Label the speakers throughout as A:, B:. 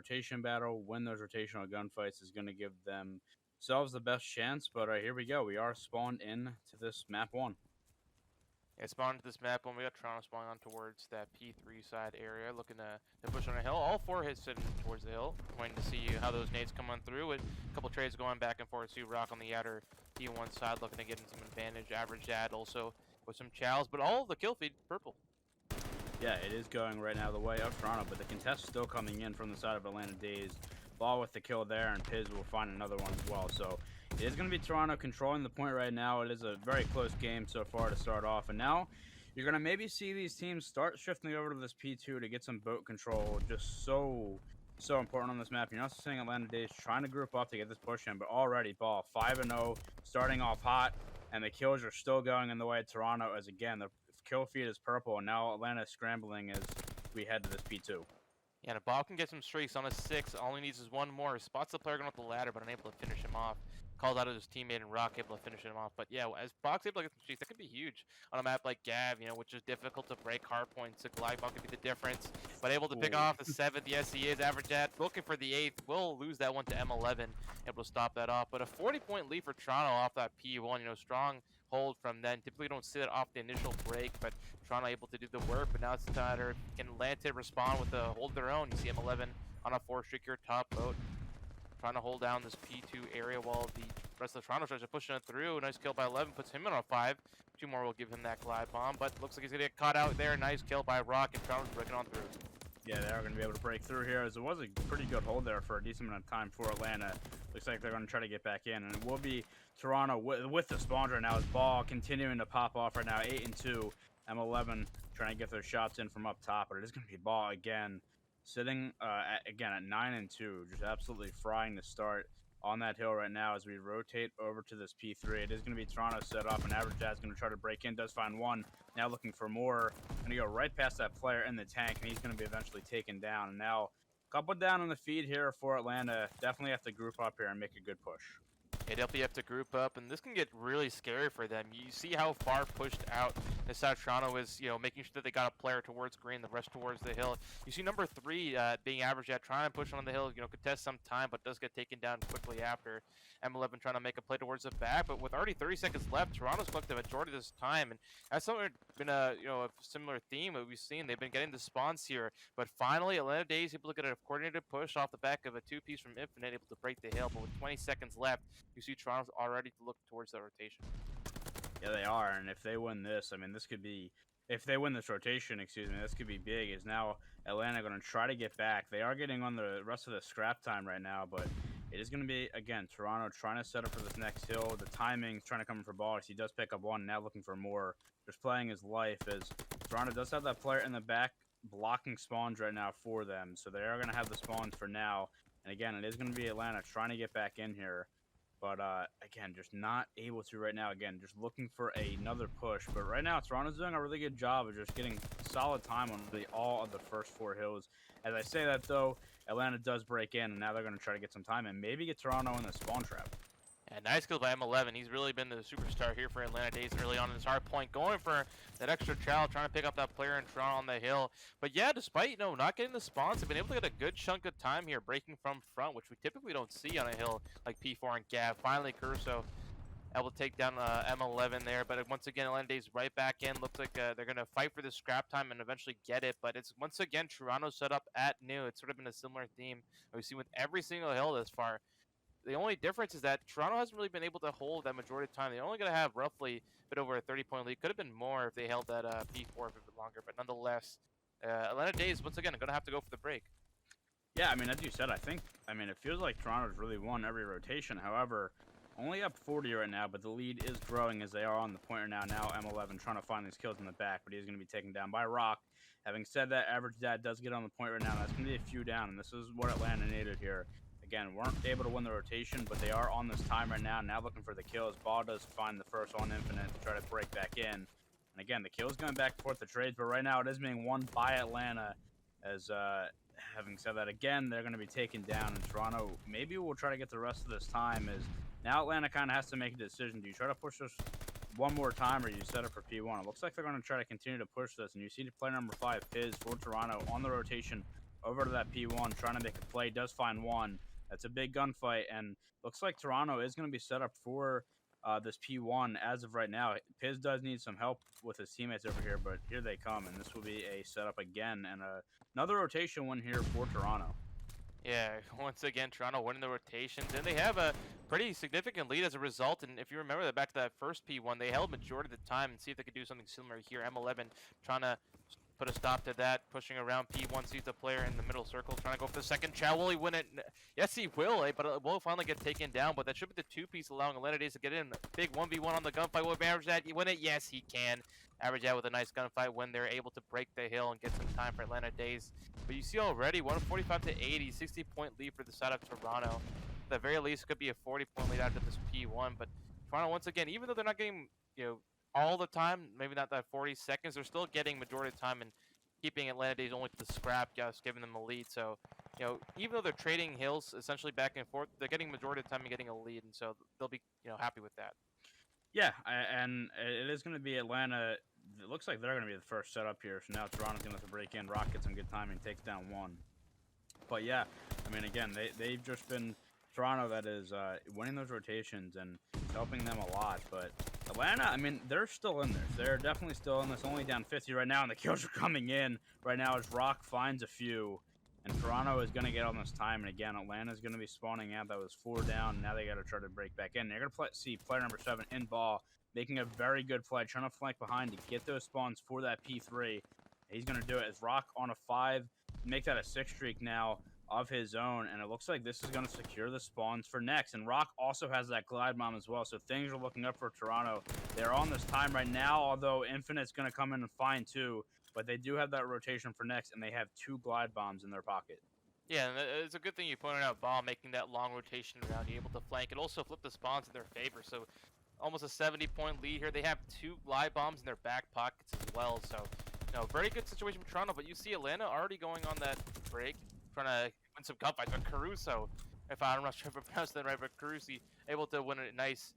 A: rotation battle, win those rotational gunfights is going to give themselves the best chance. But here we go. We are spawned in to this map 1.
B: Yeah, spawned to this map when we got Toronto spawning on towards that P3 side area, looking to push on a hill. All 4 hits sitting towards the hill, waiting to see how those nades come on through. With a couple trades going back and forth. See Rock on the outer P1 side, looking to get in some advantage. Average Dad also with some chows, but all of the kill feed purple.
A: Yeah, it is going right now the way of Toronto, but the contest still coming in from the side of Atlanta Dazed. Ball with the kill there, and Piz will find another one as well. So it is going to be Toronto controlling the point right now. It is a very close game so far to start off, and now you're going to maybe see these teams start shifting over to this P2 to get some boat control. Just so important on this map. You're also seeing Atlanta Dazed trying to group up to get this push in, but already Ball 5-0, starting off hot, and the kills are still going in the way of Toronto as, again, the kill feed is purple, and now Atlanta is scrambling as we head to this P2.
B: Yeah, and a Bob can get some streaks on a 6. All he needs is one more. Spots the player going up the ladder, but unable to finish him off. Calls out of his teammate and Rock, able to finish him off. But yeah, as Bob's able to get some streaks, that could be huge on a map like Gav, which is difficult to break hard points. A glide ball could be the difference. But able to pick off the 7th. Yes, he is. Average at looking for the 8th. Will lose that one to M11. Able to stop that off. But a 40-point lead for Toronto off that P1. Strong hold from then. Typically don't sit off the initial break, but Toronto able to do the work. But now it's Tyler can Atlanta respond with a hold their own. You see M11 on a 4-streaker top boat, trying to hold down this P2 area while the rest of the Toronto starts pushing it through. Nice kill by 11, puts him in on 5. 2 more will give him that glide bomb, but looks like he's gonna get caught out there. Nice kill by Rock, and Toronto's breaking on through.
A: Yeah, they are going to be able to break through here, as it was a pretty good hold there for a decent amount of time for Atlanta. Looks like they're going to try to get back in, and it will be Toronto with the spawns right now. His Ball continuing to pop off right now, 8-2. M11 trying to get those shots in from up top, but it is going to be Ball again, sitting again at 9-2, just absolutely frying the start on that hill right now as we rotate over to this P3. It is going to be Toronto set up, and Average Dad's going to try to break in. Does find one. Now looking for more. Going to go right past that player in the tank, and he's going to be eventually taken down. And now a couple down on the feed here for Atlanta. Definitely have to group up here and make a good push.
B: They definitely have to group up, and this can get really scary for them. You see how far pushed out the side of Toronto is, making sure that they got a player towards green, the rest towards the hill. You see number 3 being average at trying to push on the hill, contest some time, but does get taken down quickly after. M11 trying to make a play towards the back, but with already 30 seconds left, Toronto's collected the majority of this time, and that's something been a similar theme that we've seen. They've been getting the spawns here, but finally Atlanta Dazed able to get a coordinated push off the back of a 2-piece from Infinite, able to break the hill, but with 20 seconds left, you see Toronto's already to look towards the rotation.
A: Yeah, they are, and if they win this, I mean, this could be, if they win this rotation, this could be big. Is now Atlanta going to try to get back? They are getting on the rest of the scrap time right now, but it is going to be, again, Toronto trying to set up for this next hill. The timing's trying to come for Ball. He does pick up one, now looking for more. Just playing his life, as Toronto does have that player in the back blocking spawns right now for them, so they are going to have the spawns for now. And again, it is going to be Atlanta trying to get back in here. But, again, just not able to right now. Again, just looking for another push. But right now, Toronto's doing a really good job of just getting solid time on all of the first 4 hills. As I say that, though, Atlanta does break in, and now they're going to try to get some time and maybe get Toronto in the spawn trap.
B: And nice kill by M11. He's really been the superstar here for Atlanta Dazed early on in this hard point, going for that extra child, trying to pick up that player in Toronto on the hill. But yeah, despite not getting the spawns, they've been able to get a good chunk of time here, breaking from front, which we typically don't see on a hill like P4 and Gav. Finally, Curso able to take down M11 there, but once again, Atlanta Dazed right back in. Looks like they're going to fight for the scrap time and eventually get it, but it's once again Toronto set up at new. It's sort of been a similar theme we've seen with every single hill this far. The only difference is that Toronto hasn't really been able to hold that majority of time. They're only going to have roughly a bit over a 30-point lead. Could have been more if they held that P4 a bit longer, but nonetheless, Atlanta Dazed, once again, are going to have to go for the break.
A: Yeah, I mean, as you said, it feels like Toronto's really won every rotation. However, only up 40 right now, but the lead is growing as they are on the pointer now. Now M11 trying to find these kills in the back, but he's going to be taken down by Rock. Having said that, Average Dad does get on the point right now. That's going to be a few down, and this is what Atlanta needed here. Again, weren't able to win the rotation, but they are on this time right now. Now looking for the kills. Ball does find the first on Infinite to try to break back in. And again, the kills going back and forth the trades, but right now it is being won by Atlanta. As having said that, again, they're going to be taken down. And Toronto maybe will try to get the rest of this time. As now Atlanta kind of has to make a decision. Do you try to push this one more time, or you set up for P1? It looks like they're going to try to continue to push this. And you see the player number 5, Piz, for Toronto on the rotation, over to that P1, trying to make a play. Does find one. That's a big gunfight, and looks like Toronto is going to be set up for this P1 as of right now. Piz does need some help with his teammates over here, but here they come, and this will be a setup again, and another rotation win here for Toronto.
B: Yeah, once again, Toronto winning the rotations, and they have a pretty significant lead as a result. And if you remember that back to that first P1, they held majority of the time, and see if they could do something similar here. M11 trying to put a stop to that, pushing around P1, sees the player in the middle circle, trying to go for the second chow. Will he win it? Yes, he will, but it will finally get taken down. But that should be the two-piece allowing Atlanta Dazed to get in. Big 1v1 on the gunfight. Will average that? You win it? Yes, he can. Average out with a nice gunfight when they're able to break the hill and get some time for Atlanta Dazed. But you see already, 145 to 80, 60-point lead for the side of Toronto. At the very least, it could be a 40-point lead after this P1. But Toronto, once again, even though they're not getting, all the time, maybe not that 40 seconds, they're still getting majority of the time and keeping Atlanta Dazed only to the scrap, just giving them a lead. So, even though they're trading hills essentially back and forth, they're getting majority of the time and getting a lead, and so they'll be, happy with that.
A: Yeah, and it is going to be Atlanta. It looks like they're going to be the first setup here. So now Toronto's going to have to break in. Rock gets some good timing, takes down one. But yeah, I mean, again, they've just been Toronto that is winning those rotations and helping them a lot. But Atlanta, I mean, they're still in this. They're definitely still in this. Only down 50 right now, and the kills are coming in right now as Rock finds a few. And Toronto is going to get on this time. And again, Atlanta's going to be spawning out. That was 4 down. And now they got to try to break back in. They're going to see player number 7 in ball, making a very good play, trying to flank behind to get those spawns for that P3. He's going to do it as Rock on a 5, make that a 6 streak now of his own. And it looks like this is going to secure the spawns for next. And Rock also has that glide bomb as well. So things are looking up for Toronto. They're on this time right now, although Infinite's going to come in and find 2. But they do have that rotation for next, and they have 2 glide bombs in their pocket.
B: Yeah, and it's a good thing you pointed out, Ball making that long rotation around, you able to flank. It also flip the spawns in their favor, so almost a 70-point lead here. They have 2 glide bombs in their back pockets as well, so very good situation for Toronto. But you see Atlanta already going on that break, trying to win some gunfights. But Caruso, I'm not sure if I pronounced that right, but Caruso able to win a nice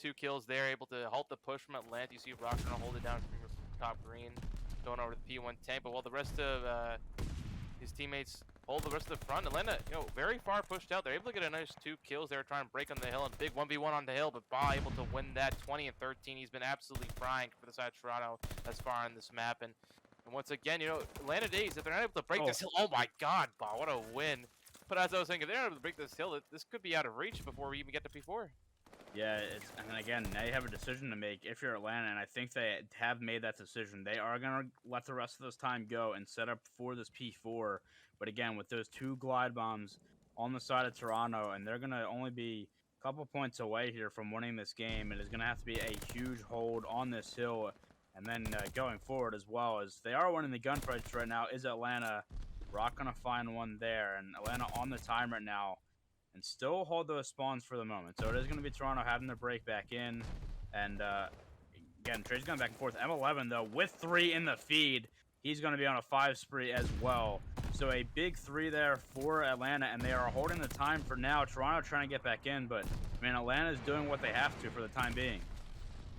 B: 2 kills there, able to halt the push from Atlanta. You see Rock trying to hold it down from top green, going over to the P1 tank. But while the rest of his teammates hold the rest of the front, Atlanta, very far pushed out. They're able to get a nice 2 kills. They were trying to break on the hill, and big 1v1 on the hill, but Ba able to win that 20 and 13. He's been absolutely frying for the side of Toronto as far on this map. And once again, Atlanta Dazed, if they're not able to break this hill, oh my god, Ba, what a win. But as I was saying, if they're not able to break this hill, this could be out of reach before we even get to P4.
A: Yeah, and again, now you have a decision to make if you're Atlanta, and I think they have made that decision. They are going to let the rest of this time go and set up for this P4. But again, with those 2 glide bombs on the side of Toronto, and they're going to only be a couple points away here from winning this game, it is going to have to be a huge hold on this hill. And then going forward as well, as they are winning the gunfights right now, is Atlanta. Rock going to find one there, and Atlanta on the time right now. And still hold those spawns for the moment. So it is going to be Toronto having to break back in. And again, Trey's going back and forth. M11, though, with 3 in the feed. He's going to be on a 5 spree as well. So a big 3 there for Atlanta. And they are holding the time for now. Toronto trying to get back in. But, I mean, Atlanta's doing what they have to for the time being.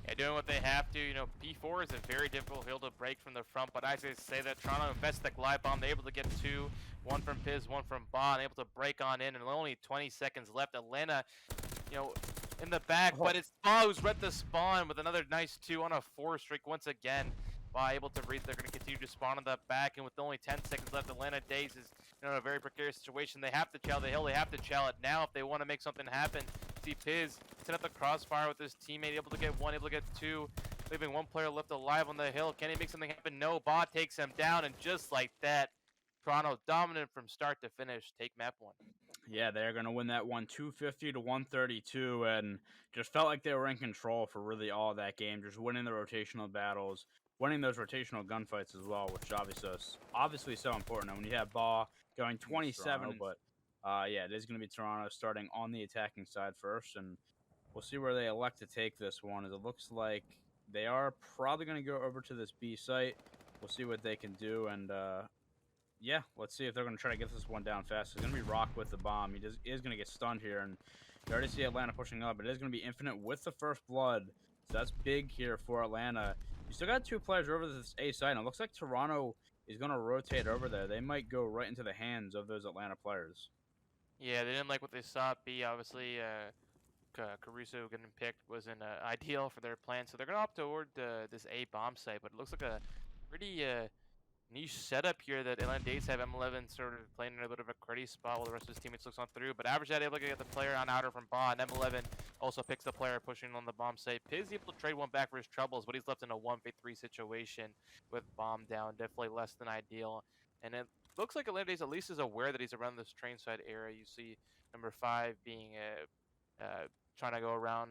B: Yeah, doing what they have to. P4 is a very difficult hill to break from the front, but I say that Toronto invests the glide bomb. They're able to get 2, 1 from Piz, 1 from Ba, and able to break on in, and only 20 seconds left. Atlanta, in the back, but it's Ba who's read the spawn with another nice 2 on a 4 streak once again. Ba able to read. They're going to continue to spawn on the back, and with only 10 seconds left, Atlanta Dazed is in a very precarious situation. They have to chow the hill. They have to chow it now if they want to make something happen. See Piz set up the crossfire with his teammate, able to get 1, able to get 2, leaving 1 player left alive on the hill. Can he make something happen? No. Ba takes him down, and just like that, Toronto dominant from start to finish. Take map 1.
A: Yeah, they're going to win that one 250 to 132, and just felt like they were in control for really all of that game, just winning the rotational battles, winning those rotational gunfights as well, which is obviously so important. And when you have Ba going 27, but yeah, it is going to be Toronto starting on the attacking side first, and we'll see where they elect to take this one, as it looks like they are probably going to go over to this B site. We'll see what they can do, and yeah, let's see if they're going to try to get this one down fast. It's going to be Rock with the bomb. He is going to get stunned here, and you already see Atlanta pushing up, but it is going to be Infinite with the first blood, so that's big here for Atlanta. You still got 2 players over this A side, and it looks like Toronto he's going to rotate over there. They might go right into the hands of those Atlanta players.
B: Yeah, they didn't like what they saw at B. Obviously, Caruso getting picked wasn't ideal for their plan, so they're gonna opt toward this A bomb site. But it looks like a pretty niche setup here that Atlanta Dazed have. M11 sort of playing in a little bit of a cruddy spot while the rest of his teammates looks on through. But Average Dad able to get the player on outer from Ba, and M11 also picks the player pushing on the bomb site. Piz able to trade one back for his troubles, but he's left in a 1v3 situation with bomb down. Definitely less than ideal. And it looks like Atlanta Dazed at least is aware that he's around this train side area. You see number 5 being trying to go around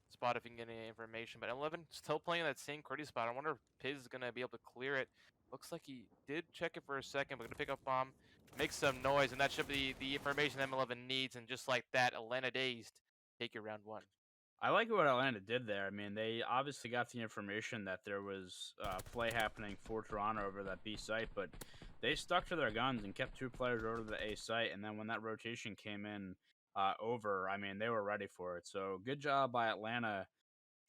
B: spot if he can get any information. But M11 still playing that same cruddy spot. I wonder if Piz is going to be able to clear it. Looks like he did check it for a second, but going to pick up bomb, make some noise, and that should be the information M11 needs. And just like that, Atlanta Dazed take your round 1.
A: I like what Atlanta did there. I mean, they obviously got the information that there was play happening for Toronto over that B site, but they stuck to their guns and kept 2 players over to the A site. And then when that rotation came in over, I mean, they were ready for it. So good job by Atlanta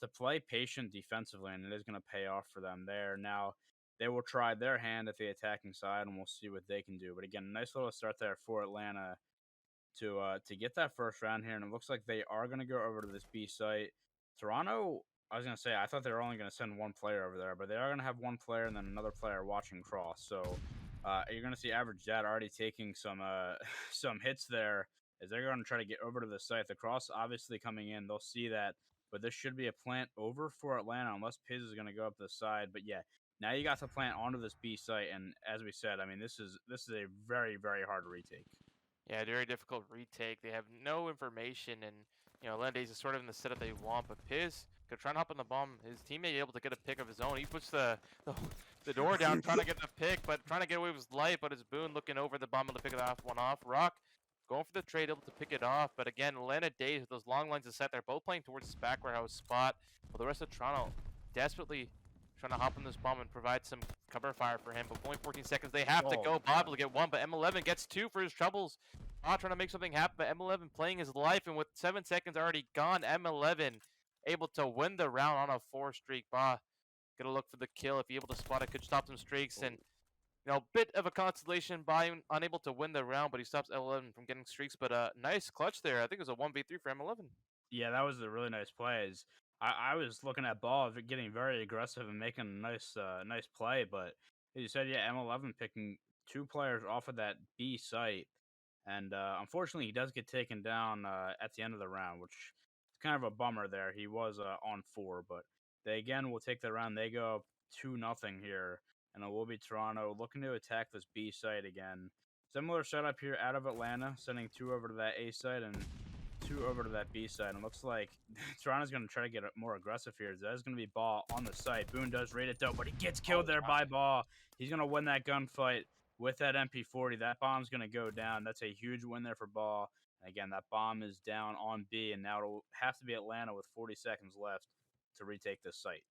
A: to play patient defensively, and it is going to pay off for them there. Now, they will try their hand at the attacking side, and we'll see what they can do. But again, nice little start there for Atlanta to get that first round here, and it looks like they are going to go over to this B site. Toronto, I was going to say, I thought they were only going to send 1 player over there, but they are going to have 1 player and then another player watching cross. So you're going to see Average Dad already taking some some hits there as they're going to try to get over to the site. The cross obviously coming in, they'll see that, but this should be a plant over for Atlanta unless Piz is going to go up the side. But yeah, now you got to plant onto this B site, and as we said, I mean, this is a very, very hard retake.
B: Yeah, very difficult retake. They have no information, and Atlanta Dazed is sort of in the setup they want. But Piz could try and hop on the bomb. His teammate able to get a pick of his own. He puts the door down, trying to get the pick, but trying to get away with his life. But it's Boone looking over the bomb and to pick it one off. Rock going for the trade, able to pick it off. But again, Atlanta Dazed with those long lines of set, they're both playing towards this back warehouse spot. While the rest of Toronto desperately trying to hop on this bomb and provide some cover fire for him. But only 14 seconds, they have to go. Bob will get 1, but M11 gets 2 for his troubles. Bob trying to make something happen, but M11 playing his life, and with 7 seconds already gone, M11 able to win the round on a 4 streak. Bob gonna look for the kill. If he able to spot it, could stop some streaks. And bit of a consolation by unable to win the round, but he stops M11 from getting streaks. But nice clutch there. I think it was a 1v3 for M11.
A: Yeah, that was a really nice play. I was looking at ball, getting very aggressive and making a nice play, but as you said, yeah, M11 picking 2 players off of that B site, and unfortunately, he does get taken down at the end of the round, which is kind of a bummer there. He was on 4, but they again will take the round. They go up 2-0 here, and it will be Toronto looking to attack this B site again. Similar setup here out of Atlanta, sending 2 over to that A site and 2 over to that B side, and it looks like Toronto's going to try to get more aggressive here. That is going to be Ball on the site. Boone does rate it though, but he gets killed there by Ball. He's going to win that gunfight with that MP40. That bomb's going to go down. That's a huge win there for Ball. And again, that bomb is down on B, and now it'll have to be Atlanta with 40 seconds left to retake this site.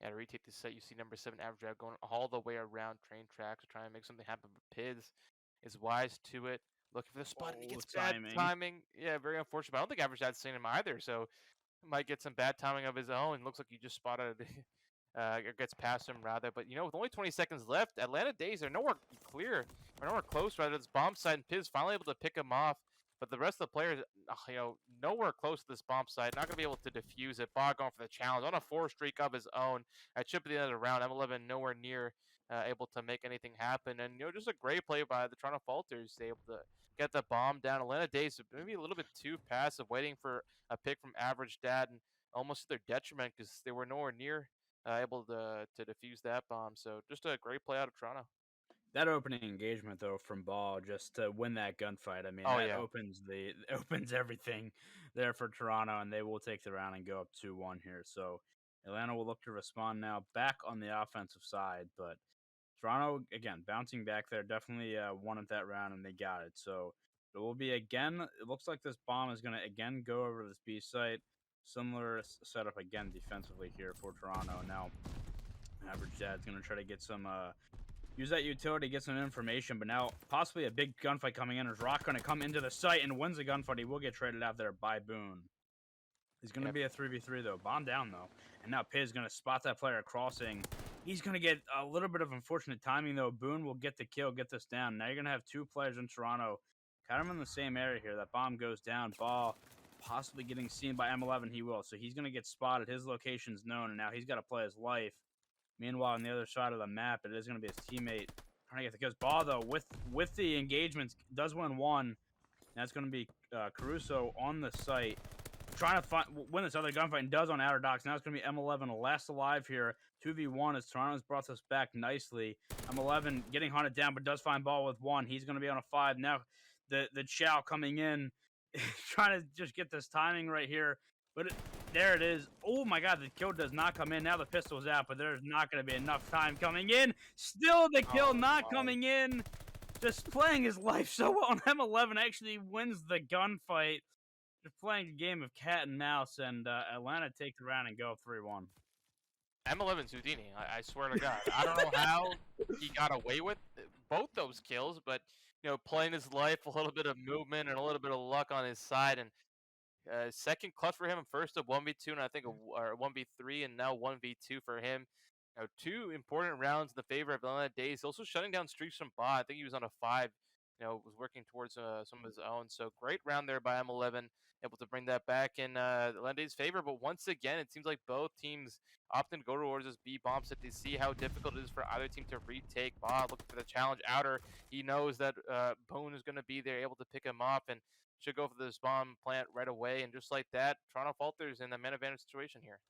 B: Yeah, to retake this site, you see number 7 Average Dad going all the way around train tracks to try and make something happen. But Piz is wise to it. Looking for the spot, and he gets bad timing. Yeah, very unfortunate. But I don't think Average Dad's seen him either, so might get some bad timing of his own. Looks like he just spotted, or gets past him rather. But with only 20 seconds left, Atlanta Dazed are nowhere clear, or nowhere close rather. This bomb site, and Piz finally able to pick him off. But the rest of the players, nowhere close to this bomb site. Not going to be able to defuse it. Bog going for the challenge on a 4 streak of his own. At chip at the end of the round, M11 nowhere near able to make anything happen. And, just a great play by the Toronto Falters. They able to get the bomb down. Atlanta Dazed maybe a little bit too passive, waiting for a pick from Average Dad, and almost to their detriment because they were nowhere near able to defuse that bomb. So just a great play out of Toronto.
A: That opening engagement, though, from Ball just to win that gunfight, I mean, opens everything there for Toronto, and they will take the round and go up 2-1 here. So Atlanta will look to respond now back on the offensive side, but Toronto, again, bouncing back there, definitely wanted that round, and they got it. So it will be, again, it looks like this bomb is going to, again, go over this B site. Similar setup, again, defensively here for Toronto. Now, Average Dad's going to try to get some... use that utility, get some information, but now possibly a big gunfight coming in. Is Rock going to come into the site and wins the gunfight? He will get traded out there by Boone. He's going to be a 3v3, though. Bomb down, though. And now Piz going to spot that player crossing He's going to get a little bit of unfortunate timing, though. Boone will get the kill, get this down. Now you're going to have two players in Toronto, kind of in the same area here. That bomb goes down. Ball possibly getting seen by M11. He will. So he's going to get spotted. His location's known, and now he's got to play his life. Meanwhile, on the other side of the map, it is going to be his teammate trying to get the kills. Ball, though, with the engagements, does win one. That's going to be Caruso on the site, trying to win this other gunfight, and does on Outer Docks. Now it's going to be M11 last alive here. 2v1 as Toronto's brought this back nicely. M11 getting hunted down, but does find Ball with one. He's going to be on a 5. Now the Chow coming in, trying to just get this timing right here. But there it is. Oh my God, the kill does not come in. Now the pistol's out, but there's not going to be enough time coming in. Still the kill not coming in. Just playing his life so well. And M11 actually wins the gunfight. Just playing a game of cat and mouse, and Atlanta take the round and go up 3-1.
B: M11's Houdini. I swear to God. I don't know how he got away with both those kills, but playing his life, a little bit of movement and a little bit of luck on his side, and second clutch for him. First a 1v2, and I think a 1v3, and now 1v2 for him. Two important rounds in the favor of Atlanta Dazed. Also shutting down streaks from Ba. I think he was on a 5. Was working towards some of his own. So great round there by M11, able to bring that back in Atlanta Dazed' favor. But once again, it seems like both teams often go towards this B bomb set to see how difficult it is for either team to retake. Ba looking for the challenge outer. He knows that Boone is going to be there, able to pick him off, and should go for this bomb plant right away. And just like that, Toronto Falters in a man advantage situation here.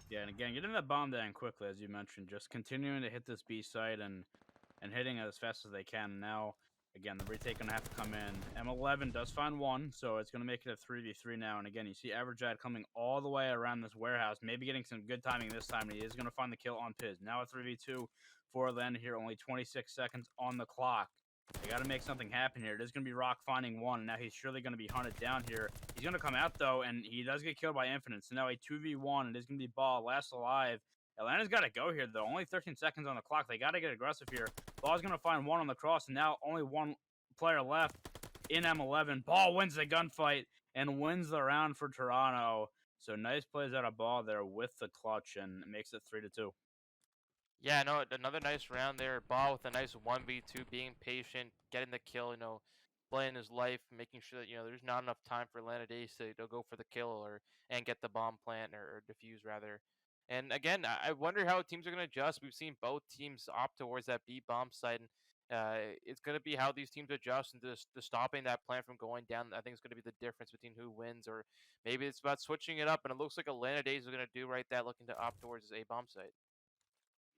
A: Yeah, and again, getting that bomb down quickly, as you mentioned, just continuing to hit this B site and hitting it as fast as they can. Now, again, the retake going to have to come in. M11 does find one, so it's going to make it a 3v3 now. And again, you see Averjad coming all the way around this warehouse, maybe getting some good timing this time. And he is going to find the kill on Piz. Now a 3v2 for Atlanta here, only 26 seconds on the clock. They got to make something happen here. It is going to be Rock finding one. Now he's surely going to be hunted down here. He's going to come out, though, and he does get killed by Infinite. So now a 2v1. It is going to be Ball, last alive. Atlanta's got to go here, though. Only 13 seconds on the clock. They got to get aggressive here. Ball's going to find one on the cross, and now only one player left in M11. Ball wins the gunfight and wins the round for Toronto. So nice plays out of Ball there with the clutch, and it makes it 3-2.
B: Yeah, no, another nice round there. Ball with a nice 1v2, being patient, getting the kill, playing his life, making sure that, there's not enough time for Atlanta Dazed to go for the kill and get the bomb plant or defuse rather. And again, I wonder how teams are going to adjust. We've seen both teams opt towards that B bomb site, and it's going to be how these teams adjust and just stopping that plant from going down. I think it's going to be the difference between who wins, or maybe it's about switching it up. And it looks like Atlanta Dazed is going to do right that, looking to opt towards a bomb site.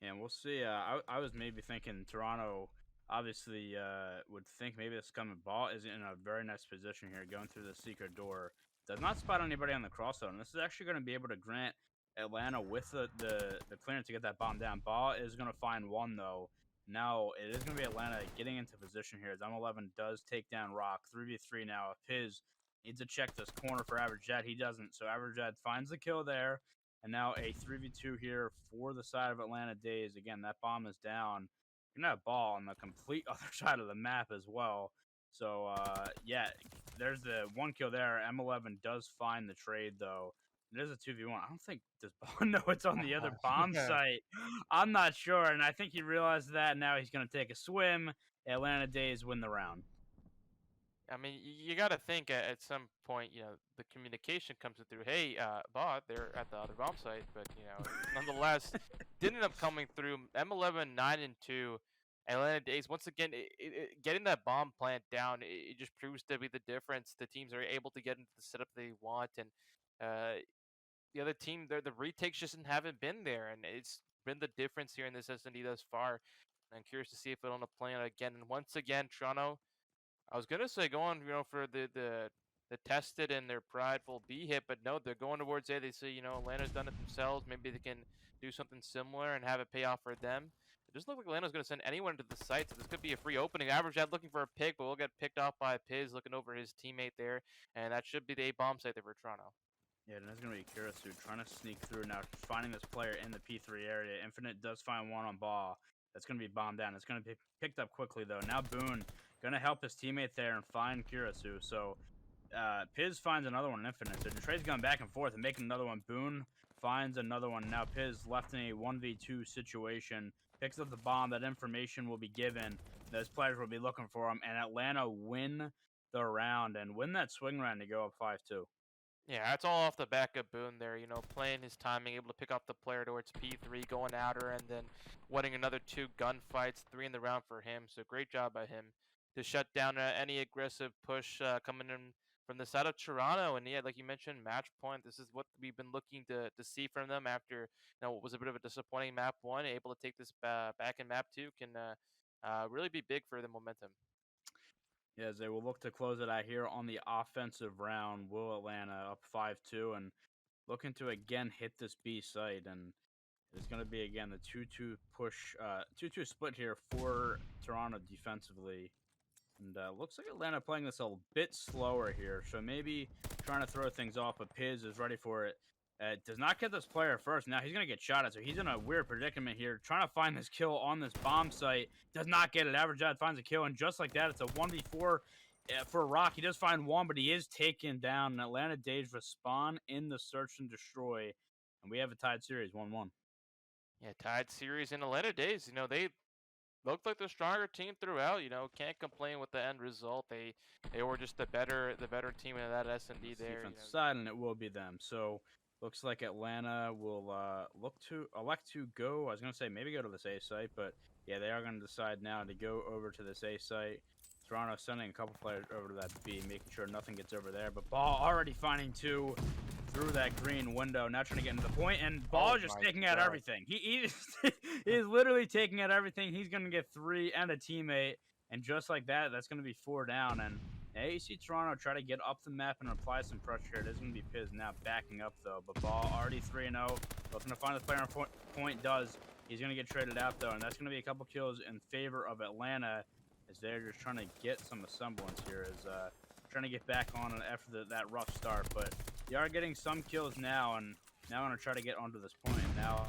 A: Yeah, we'll see. I was maybe thinking Toronto obviously would think maybe this coming. Ball is in a very nice position here, going through the secret door. Does not spot anybody on the cross zone. This is actually going to be able to grant Atlanta with the clearance to get that bomb down. Ball is going to find one, though. Now it is going to be Atlanta getting into position here as M11 does take down Rock. 3v3 now. If his needs to check this corner for Averjad, he doesn't. So Averjad finds the kill there. And now a 3v2 here for the side of Atlanta Dazed. Again, that bomb is down. You're going to have Ball on the complete other side of the map as well. So, yeah, there's the one kill there. M11 does find the trade, though. It is a 2v1. I don't think, does Ball know it's on the other bomb site? I'm not sure, and I think he realized that. Now he's going to take a swim. Atlanta Dazed win the round.
B: I mean, you got to think at some point, the communication comes through. Hey, Bot, they're at the other bomb site, but nonetheless, didn't end up coming through. M11 9-2, Atlanta Dazed. Once again, getting that bomb plant down, it just proves to be the difference. The teams are able to get into the setup they want, and the other team, the retakes just haven't been there, and it's been the difference here in this S&D thus far. I'm curious to see if it'll end up playing again. And once again, Toronto, I was gonna say going, for the tested and their prideful B hit, but no, they're going towards A. They say, Atlanta's done it themselves. Maybe they can do something similar and have it pay off for them. It doesn't look like Atlanta's gonna send anyone to the site, so this could be a free opening. Averjad looking for a pick, but we'll get picked off by Piz, looking over his teammate there, and that should be the A bomb site there for Toronto.
A: Yeah, and that's going to be Kirasu trying to sneak through now, finding this player in the P3 area. Infinite does find one on Ball. That's going to be bombed down. It's going to be picked up quickly, though. Now Boone going to help his teammate there and find Kirasu. So Piz finds another one, Infinite. So Detroit's going back and forth and making another one. Boone finds another one. Now Piz left in a 1v2 situation, picks up the bomb. That information will be given. Those players will be looking for him, and Atlanta win the round and win that swing round to go up 5-2.
B: Yeah, that's all off the back of Boone there, you know, playing his timing, able to pick off the player towards P3, going at her, and then winning another 2 gunfights, 3 in the round for him. So great job by him to shut down any aggressive push coming in from the side of Toronto. And yeah, like you mentioned, match point. This is what we've been looking to see from them after, you know, what was a bit of a disappointing map 1. Able to take this back in map 2 can really be big for the momentum.
A: Yes, they will look to close it out here on the offensive round. Will Atlanta up 5-2 and looking to again hit this B site, and it's going to be again the 2-2 push, 2-2 split here for Toronto defensively. And looks like Atlanta playing this a bit slower here, so maybe trying to throw things off, but Piz is ready for it. Does not get this player first. Now he's going to get shot at, so he's in a weird predicament here. Trying to find this kill on this bomb site. Does not get it. Average Dad finds a kill, and just like that, it's a 1v4 for Rock. He does find one, but he is taken down. And Atlanta Dazed respawn in the search and destroy, and we have a tied series, 1-1.
B: Yeah, tied series in Atlanta Dazed. You know, they looked like the stronger team throughout. You know, can't complain with the end result. They were just the better team in that S&D there.
A: Defensive side, and it will be them. So looks like Atlanta will elect to go. I was gonna say maybe go to this A site, but yeah, they are gonna decide now to go over to this A site. Toronto sending a couple players over to that B, making sure nothing gets over there. But Ball already finding 2 through that green window, now trying to get into the point, and Ball just taking out everything. He is literally taking out everything. He's gonna get 3 and a teammate, and just like that, that's gonna be 4 down. And now you see Toronto try to get up the map and apply some pressure. It is gonna be Piz now backing up though, but Ball already 3-0, looking to find the player on point. He's gonna get traded out though, and that's gonna be a couple kills in favor of Atlanta, as they're just trying to get some semblance here, as trying to get back on after that rough start. But they are getting some kills now, and now I'm gonna try to get onto this point. Now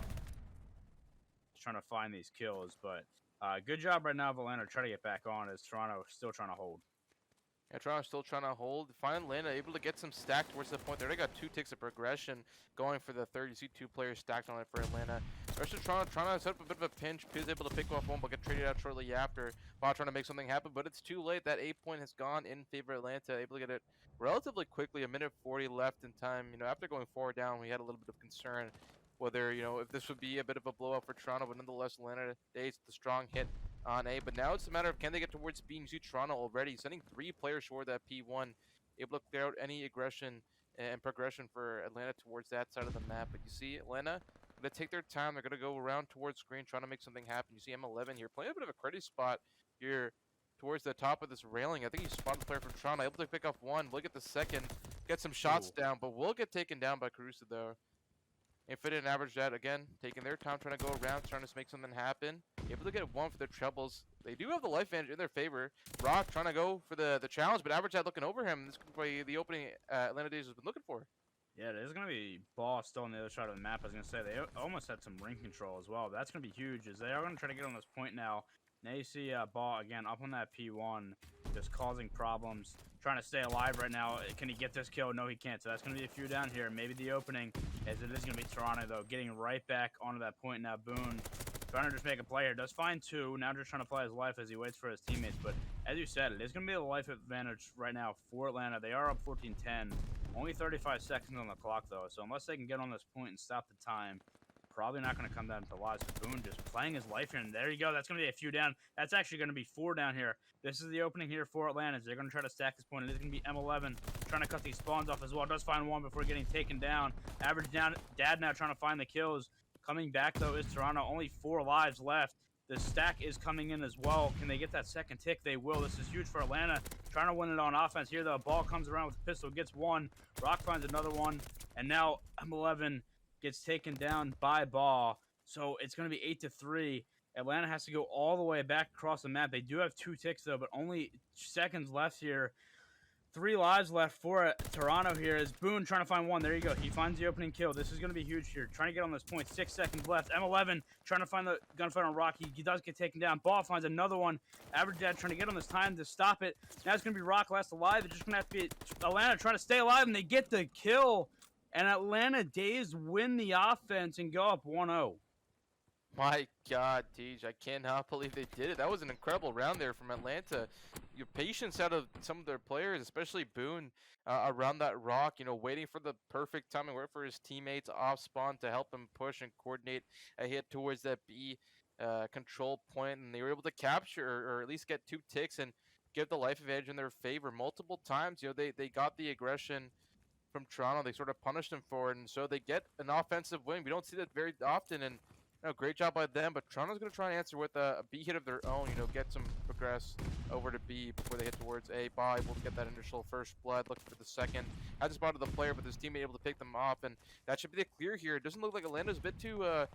A: trying to find these kills, but good job right now of Atlanta trying to get back on, as Toronto still trying to hold.
B: Yeah, Toronto's still trying to hold. Finally, Atlanta able to get some stack towards the point. They already got 2 ticks of progression going for the third. You see 2 players stacked on it for Atlanta. The rest of Toronto trying to set up a bit of a pinch. Piz able to pick off one, but get traded out shortly after. Ball trying to make something happen, but it's too late. That 8 point has gone in favor of Atlanta. Able to get it relatively quickly. 1:40 left in time. You know, after going 4 down, we had a little bit of concern whether, you know, if this would be a bit of a blowout for Toronto, but nonetheless, Atlanta Dazed the strong hit on A. But now it's a matter of, can they get towards B? And you see Toronto already sending 3 players toward that P1, able to clear out any aggression and progression for Atlanta towards that side of the map. But you see Atlanta going to take their time. They're going to go around towards screen, trying to make something happen. You see M11 here playing a bit of a credit spot here towards the top of this railing. I think he spotted the player from Toronto, able to pick up 1, look at the second, get some shots down, but will get taken down by Caruso though. Infinite and Average Dad again, taking their time, trying to go around, trying to make something happen. Able to get 1 for their trebles. They do have the life advantage in their favor. Rock trying to go for the challenge, but Average Dad looking over him. This could be the opening Atlanta Dazed has been looking for.
A: Yeah, there's going to be Ball still on the other side of the map. I was going to say, they almost had some ring control as well. That's going to be huge, as they are going to try to get on this point now. Now you see Ball, again, up on that P1, just causing problems, trying to stay alive right now. Can he get this kill? No, he can't. So that's going to be a few down here. Maybe the opening, as it is going to be Toronto, though, getting right back onto that point now. Boone trying to just make a play here. Does find 2. Now just trying to play his life as he waits for his teammates. But as you said, it is going to be a life advantage right now for Atlanta. They are up 14-10. Only 35 seconds on the clock, though. So unless they can get on this point and stop the time, probably not going to come down to lives. So Boone just playing his life here. And there you go. That's going to be a few down. That's actually going to be 4 down here. This is the opening here for Atlanta. They're going to try to stack this point. It is going to be M11 trying to cut these spawns off as well. Does find 1 before getting taken down. Average down. Dad now trying to find the kills. Coming back, though, is Toronto. Only 4 lives left. The stack is coming in as well. Can they get that second tick? They will. This is huge for Atlanta. Trying to win it on offense here, though. Ball comes around with a pistol, gets 1. Rock finds another one. And now M11 gets taken down by Ball. So it's going to be 8-3. Atlanta has to go all the way back across the map. They do have 2 ticks, though, but only seconds left here. 3 lives left for Toronto here, as Boone trying to find 1. There you go. He finds the opening kill. This is going to be huge here. Trying to get on this point. 6 seconds left. M11 trying to find the gunfight on Rock. He does get taken down. Ball finds another one. Average Dad trying to get on this time to stop it. Now it's going to be Rock last alive. It's just going to have to be Atlanta trying to stay alive, and they get the kill. and Atlanta Dazed win the offense and go up 1-0.
B: My God, Tej, I cannot believe they did it. That was an incredible round there from Atlanta. Your patience out of some of their players, especially Boone, around that rock, waiting for the perfect timing, wait for his teammates off spawn to help him push and coordinate a hit towards that B control point, and they were able to capture or at least get 2 ticks and give the life advantage in their favor multiple times. They got the aggression from Toronto. They sort of punished them for it, and so they get an offensive win. We don't see that very often, and great job by them. But Toronto's going to try and answer with a B hit of their own. Get some progress over to B before they hit towards A. Ball able to get that initial first blood. Looking for the second. Hasn't spotted the player, but his teammate able to pick them off, and that should be the clear here. It doesn't look like Atlanta's a bit too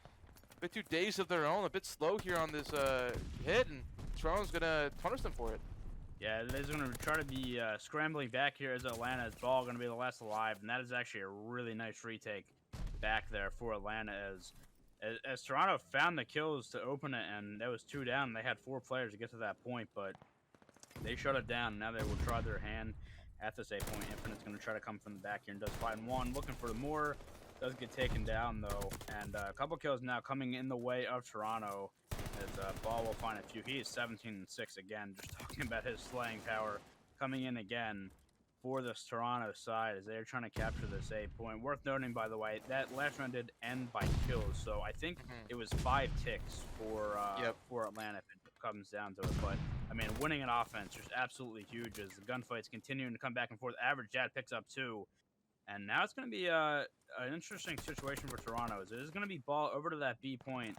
B: dazed of their own, a bit slow here on this hit, and Toronto's going to punish them for it.
A: Yeah, they're going to try to be scrambling back here as Atlanta's ball going to be the last alive, and that is actually a really nice retake back there for Atlanta as Toronto found the kills to open it, and that was 2 down. They had 4 players to get to that point, but they shut it down. Now they will try their hand at this A point. Infinite's going to try to come from the back here and does find one. Looking for more. Does get taken down, though. And a couple kills now coming in the way of Toronto as Ball will find a few. He is 17-6 again. Just talking about his slaying power coming in again for this Toronto side as they're trying to capture this A point. Worth noting, by the way, that last round did end by kills, so I think it was 5 ticks for Atlanta if it comes down to it. But I mean, winning an offense just absolutely huge as the gunfights continuing to come back and forth. Average Jad picks up 2, and now it's going to be an interesting situation for Toronto. As it is going to be Ball over to that B point,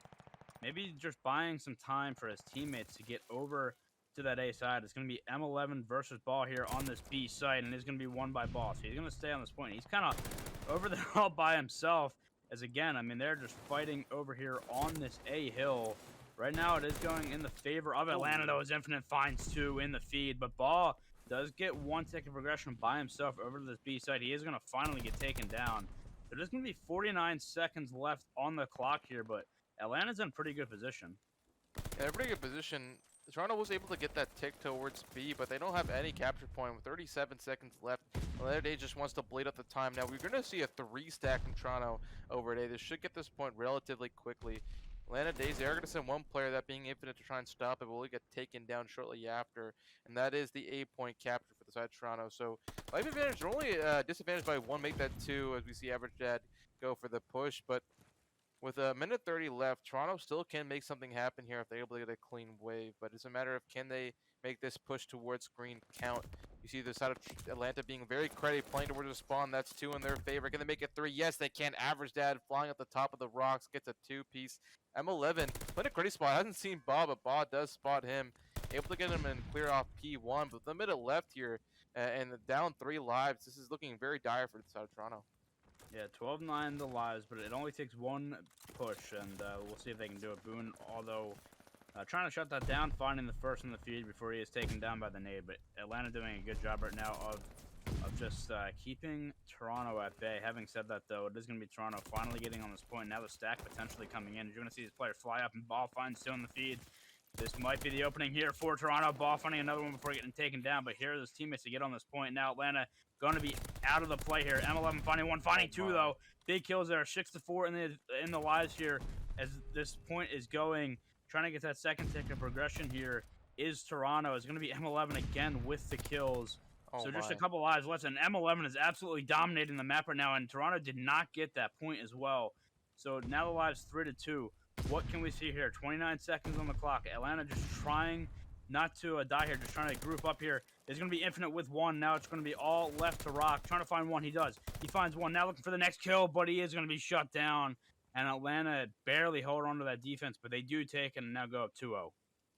A: maybe just buying some time for his teammates to get over to that A side. It's going to be M11 versus Ball here on this B side, and it's going to be won by Ball. So he's going to stay on this point. He's kind of over there all by himself, as again, I mean, they're just fighting over here on this A hill. Right now, it is going in the favor of Atlanta, though, as Infinite finds 2 in the feed, but Ball does get 1 tick of progression by himself over to this B side. He is going to finally get taken down. So there's going to be 49 seconds left on the clock here, but Atlanta's in pretty good position.
B: Yeah, pretty good position. Toronto was able to get that tick towards B, but they don't have any capture point with 37 seconds left. Atlanta Dazed just wants to bleed up the time. Now, we're going to see a 3 stack from Toronto over at A. This should get this point relatively quickly. Atlanta Dazed, they are going to send 1 player, that being Infinite, to try and stop it, but will get taken down shortly after. And that is the A point capture for the side of Toronto. So, life advantage, they're only disadvantaged by 1, make that 2, as we see Average Dad go for the push. But with a minute 30 left, Toronto still can make something happen here if they're able to get a clean wave. But it's a matter of, can they make this push towards green count? You see the side of Atlanta being very credited, playing towards the spawn. That's 2 in their favor. Can they make it 3? Yes, they can. Average Dad flying at the top of the rocks, gets a 2-piece. M11, playing a credit spot. Hasn't seen Bob, but Bob does spot him. Able to get him and clear off P1. But the minute left here, and down 3 lives. This is looking very dire for the side of Toronto.
A: Yeah, 12-9 the lives, but it only takes 1 push, and we'll see if they can do it. Boone, although trying to shut that down, finding the first in the feed before he is taken down by the nade. But Atlanta doing a good job right now of just keeping Toronto at bay. Having said that, though, it is going to be Toronto finally getting on this point. Now the stack potentially coming in. You're going to see this player fly up and Ball finds 2 in the feed. This might be the opening here for Toronto. Ball finding another one before getting taken down, but here are his teammates to get on this point. Now Atlanta going to be out of the play here. M11 finding 1, finding 2 though. Big kills there, 6-4 in the lives here as this point is going. Trying to get that second tick of progression here is Toronto. It's going to be M11 again with the kills. So just a couple lives left, and M11 is absolutely dominating the map right now, and Toronto did not get that point as well. So now the lives 3-2. What can we see here? 29 seconds on the clock. Atlanta just trying not to die here, just trying to group up here. There's going to be Infinite with 1. Now it's going to be all left to Rock. Trying to find 1. He does. He finds 1. Now looking for the next kill, but he is going to be shut down. And Atlanta barely hold on to that defense, but they do take it and now go up 2-0.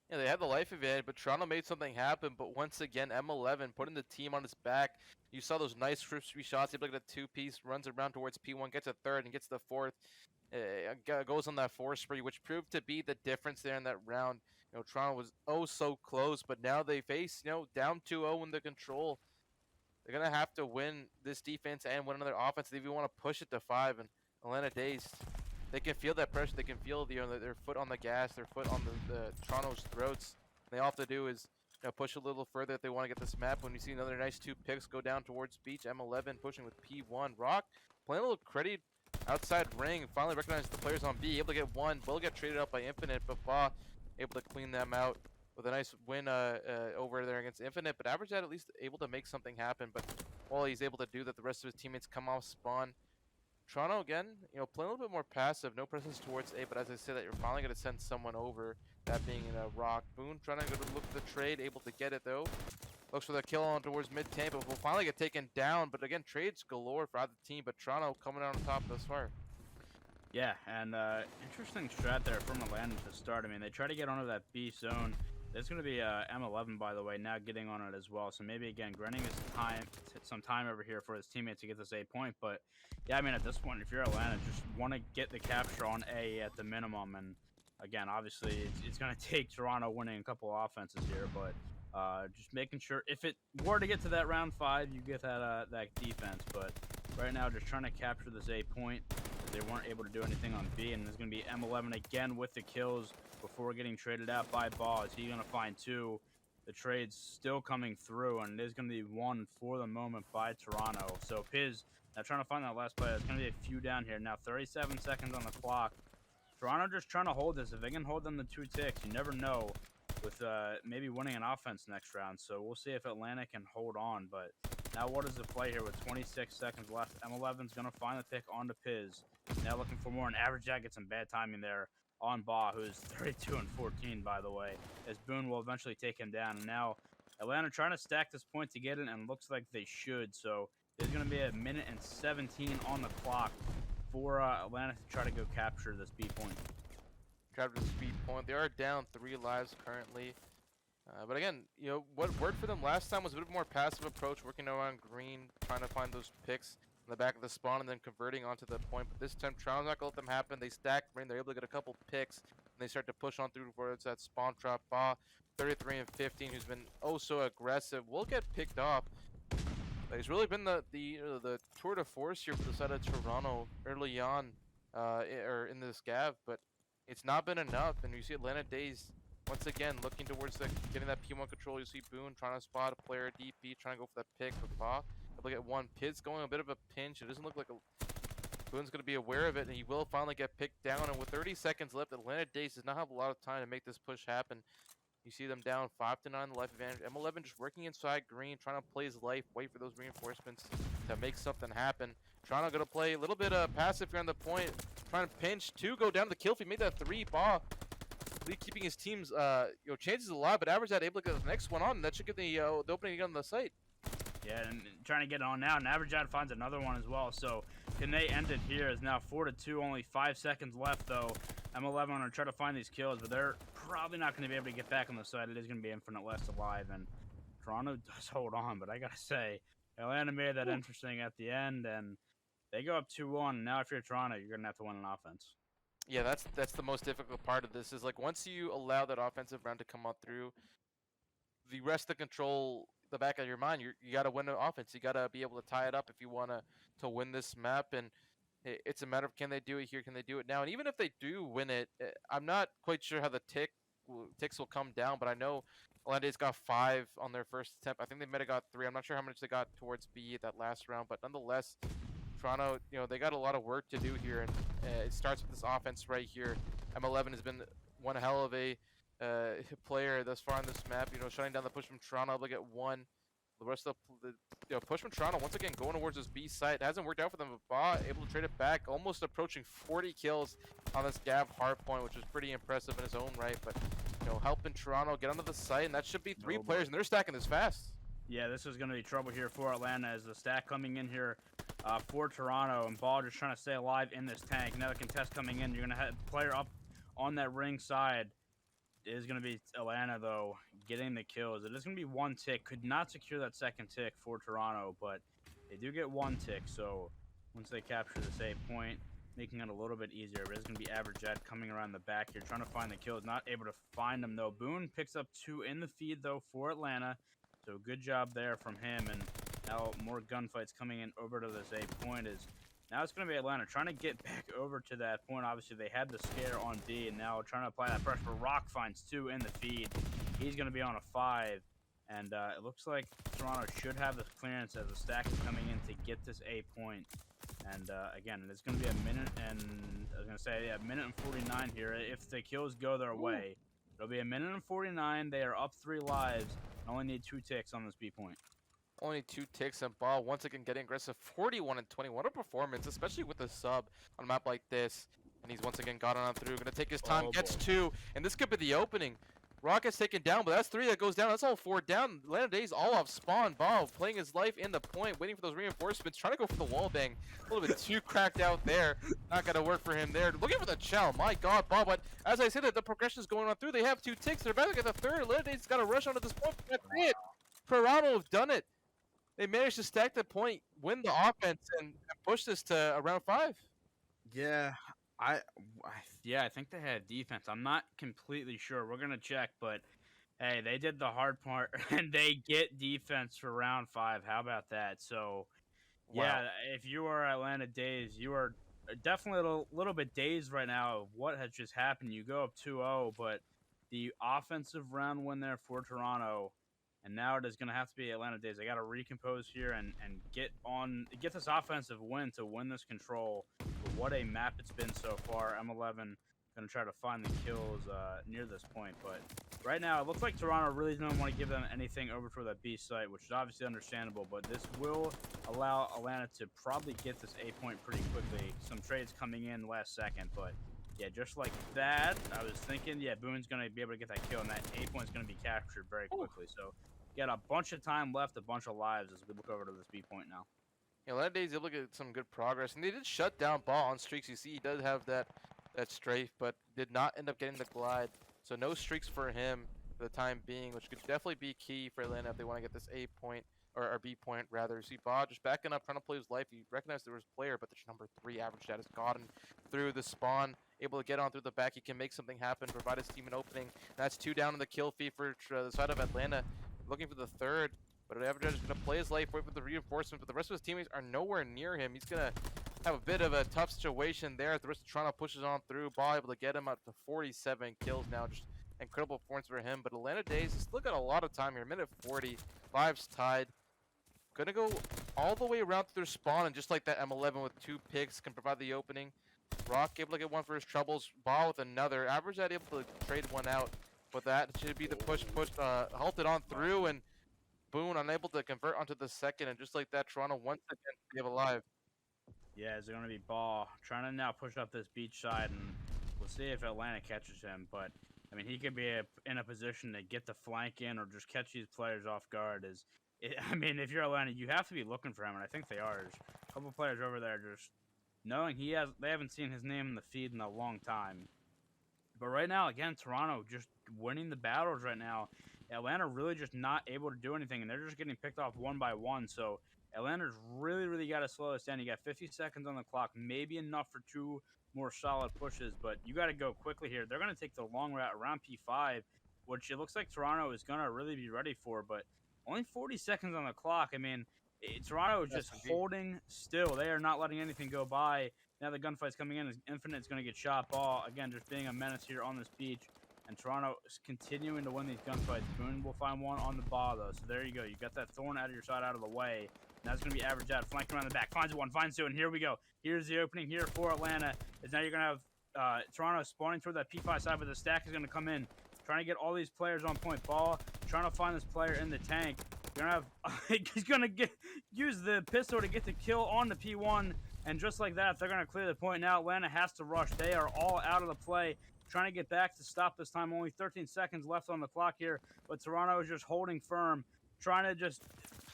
B: Yeah, they had the life advantage, but Toronto made something happen. But once again, M11 putting the team on his back. You saw those nice crispy shots. He looked at a 2-piece, runs around towards P1, gets a 3rd, and gets the 4th. Goes on that 4 spree, which proved to be the difference there in that round. Toronto was so close, but now they face, down 2-0 in the control. They're going to have to win this defense and win another offense. They even want to push it to 5, and Atlanta Dazed, they can feel that pressure. They can feel their foot on the gas, their foot on the Toronto's throats. And they all have to do is push a little further if they want to get this map. When you see another nice 2 picks go down towards Beach, M11 pushing with P1. Rock playing a little credit outside ring. Finally recognized the players on B. Able to get one. Will get traded out by Infinite, but Ba able to clean them out with a nice win over there against Infinite. But Average at least able to make something happen. But while he's able to do that, the rest of his teammates come off spawn. Toronto again, playing a little bit more passive, no presence towards A, but as I said, that you're finally going to send someone over, that being in a Rock. Boone trying to go to look for the trade, able to get it though. Looks for the kill on towards mid-tank, but will finally get taken down. But again, trades galore for either team, but Toronto coming out on top thus far.
A: Yeah, and interesting strat there from Atlanta to start. I mean, they try to get onto that B zone. There's going to be M11, by the way, now getting on it as well. So maybe, again, Grenning is some time over here for his teammates to get this A point. But, yeah, I mean, at this point, if you're Atlanta, just want to get the capture on A at the minimum. And, again, obviously, it's going to take Toronto winning a couple offenses here. But just making sure, if it were to get to that round 5, you get that defense. But right now, just trying to capture this A point. They weren't able to do anything on B. And there's going to be M11 again with the kills before getting traded out by Ball. Is he going to find 2? The trade's still coming through, and it is going to be 1 for the moment by Toronto. So Piz now trying to find that last player. There's going to be a few down here. Now 37 seconds on the clock. Toronto just trying to hold this. If they can hold them to 2 ticks, you never know with maybe winning an offense next round. So we'll see if Atlanta can hold on. But now what is the play here with 26 seconds left? M11's going to find the pick onto Piz. Now looking for more, and Average Jack gets some bad timing there on Ba, who's 32 and 14, by the way, as Boone will eventually take him down. And now Atlanta trying to stack this point to get it, and looks like they should. So there's going to be a minute and 17 on the clock for Atlanta to try to go capture this B point.
B: Capture this B point. They are down 3 lives currently. But again, what worked for them last time was a bit more passive approach, working around green, trying to find those picks in the back of the spawn and then converting onto the point. But this time, Toronto's not going to let them happen. They stack green. They're able to get a couple picks, and they start to push on through towards that spawn trap. Ba, 33 and 15, who's been oh so aggressive, will get picked off. He's really been the tour de force here for the side of Toronto early on, or in this gav, but it's not been enough. And you see Atlanta Dazed once again looking towards getting that P1 control. You see Boone trying to spot a player DP, trying to go for that pick with Ba. Look at one. Pitt's going a bit of a pinch. It doesn't look like Boone's going to be aware of it, and he will finally get picked down. And with 30 seconds left, Atlanta Dazed does not have a lot of time to make this push happen. You see them down 5-9 life advantage. M11 just working inside green, trying to play his life, wait for those reinforcements to make something happen. Toronto going to play a little bit passive here on the point, trying to pinch 2, go down to the kill feed, made that 3 Ba. Keeping his team's chances alive, but Average had able to get the next one on, and that should give the opening again on the site.
A: Yeah, and trying to get it on now, and Average Ad finds another one as well. So can they end it here? Is now 4-2, only 5 seconds left though. M11 are trying to find these kills, but they're probably not going to be able to get back on the side. It is going to be Infinite left alive, and Toronto does hold on. But I gotta say, Atlanta made that interesting at the end, and they go up 2-1. Now if you're Toronto, you're going to have to win an offense.
B: Yeah, that's the most difficult part of this, is like once you allow that offensive round to come on through, the rest of the control, the back of your mind, you got to win the offense. You got to be able to tie it up if you want to win this map, and it's a matter of can they do it here, can they do it now. And even if they do win it, I'm not quite sure how the ticks will come down, but I know Atlanta's got 5 on their first attempt. I think they might have got 3. I'm not sure how much they got towards B that last round, but nonetheless, Toronto, they got a lot of work to do here, and it starts with this offense right here. M11 has been one hell of a player thus far on this map, shutting down the push from Toronto, able to get 1. The rest of the push from Toronto, once again, going towards this B site. It hasn't worked out for them, but Ba able to trade it back, almost approaching 40 kills on this Gav hardpoint, which is pretty impressive in his own right, but, helping Toronto get onto the site, and that should be 3 players, and they're stacking this fast.
A: Yeah, this is going to be trouble here for Atlanta as the stack coming in here for Toronto, and Ball just trying to stay alive in this tank. Another contest coming in. You're going to have a player up on that ring side. It is going to be Atlanta, though, getting the kills. It is going to be 1 tick. Could not secure that second tick for Toronto, but they do get 1 tick. So once they capture this A point, making it a little bit easier. But it's going to be Average Ed coming around the back here, trying to find the kills. Not able to find them, though. Boone picks up 2 in the feed, though, for Atlanta. So good job there from him. And now more gunfights coming in over to this A point. Now it's going to be Atlanta trying to get back over to that point. Obviously, they had the scare on B, and now trying to apply that pressure. Rock finds 2 in the feed. He's going to be on a 5. And it looks like Toronto should have the clearance as the stack is coming in to get this A point. And again, it's going to be a minute and I was going to say a minute and 49 here. If the kills go their way, it'll be a minute and 49. They are up 3 lives. And only need 2 ticks on this B point.
B: Only 2 ticks and Ball once again getting aggressive. 41 and 20. What a performance, especially with a sub on a map like this. And he's once again got on through. Gonna take his time. Gets 2, and this could be the opening. Rocket's taken down, but that's 3 that goes down. That's all 4 down. Atlanta Dazed all off spawn. Ball playing his life in the point, waiting for those reinforcements, trying to go for the wall bang. A little bit too cracked out there. Not gonna work for him there. Looking for the shell. My God, Ball. But as I said, that the progression is going on through. They have 2 ticks. They're about to get the 3rd. Atlanta Dazed's got to rush onto this point. That's it. Toronto have done it. They managed to stack the point, win the offense, and push this to around 5.
A: Yeah, I think they had defense. I'm not completely sure. We're gonna check, but hey, they did the hard part, and they get defense for round 5. How about that? So, yeah, if you are Atlanta Dazed, you are definitely a little bit dazed right now of what has just happened. You go up 2-0, but the offensive round win there for Toronto. And now it is going to have to be Atlanta Dazed. They got to recompose here and get this offensive win to win this control. But what a map it's been so far. M11 going to try to find the kills near this point. But right now, it looks like Toronto really doesn't want to give them anything over for that B site, which is obviously understandable. But this will allow Atlanta to probably get this A point pretty quickly. Some trades coming in last second, but yeah, just like that, I was thinking, yeah, Boone's going to be able to get that kill, and that A point's going to be captured very quickly. So, got a bunch of time left, a bunch of lives as we look over to this B point now.
B: Yeah, Atlanta Dazed able to get some good progress, and they did shut down Ball on streaks. You see, he does have that strafe, but did not end up getting the glide. So no streaks for him for the time being, which could definitely be key for Atlanta if they want to get this A point. Or B point rather. You see Ba just backing up, trying to play his life. He recognized there was a player, but the number 3 average stat has gotten through the spawn, able to get on through the back. He can make something happen, provide his team an opening. That's 2 down in the kill feed for the side of Atlanta, looking for the 3rd. But average is going to play his life, wait for the reinforcement. But the rest of his teammates are nowhere near him. He's going to have a bit of a tough situation there. The rest of Toronto pushes on through. Ba able to get him up to 47 kills now. Just incredible performance for him. But Atlanta Dazed has still got a lot of time here. Minute 40, 5's tied. Gonna go all the way around to their spawn, and just like that, M11 with 2 picks can provide the opening. Rock able to get 1 for his troubles. Ball with another. Average that able to trade 1 out, but that should be the push halted on through, and Boone unable to convert onto the 2nd, and just like that, Toronto once again give alive.
A: Yeah, it's gonna be Ball trying to now push up this beach side, and we'll see if Atlanta catches him. But I mean, he could be in a position to get the flank in or just catch these players off guard. I mean, if you're Atlanta, you have to be looking for him, and I think they are. There's a couple players over there just knowing they haven't seen his name in the feed in a long time. But right now, again, Toronto just winning the battles right now. Atlanta really just not able to do anything, and they're just getting picked off one by one. So Atlanta's really got to slow us down. You got 50 seconds on the clock, maybe enough for 2 more solid pushes, but you got to go quickly here. They're going to take the long route around P5, which it looks like Toronto is going to really be ready for, but only 40 seconds on the clock. I mean, Toronto is just holding still. They are not letting anything go by. Now the gunfight's coming in. Infinite's going to get shot. Ball, again, just being a menace here on this beach. And Toronto is continuing to win these gunfights. Boone will find one on the ball, though. So there you go. You got that thorn out of your side out of the way. Now it's going to be averaged out. Flanked around the back. Finds 1. Finds 2. And here we go. Here's the opening here for Atlanta. Is now you're going to have Toronto spawning toward that P5 side, but the stack is going to come in. Trying to get all these players on point. Ball trying to find this player in the tank. You're gonna have he's gonna use the pistol to get the kill on the P1, and just like that, they're gonna clear the point. Now Atlanta has to rush. They are all out of the play, trying to get back to stop this time. Only 13 seconds left on the clock here, but Toronto is just holding firm, trying to just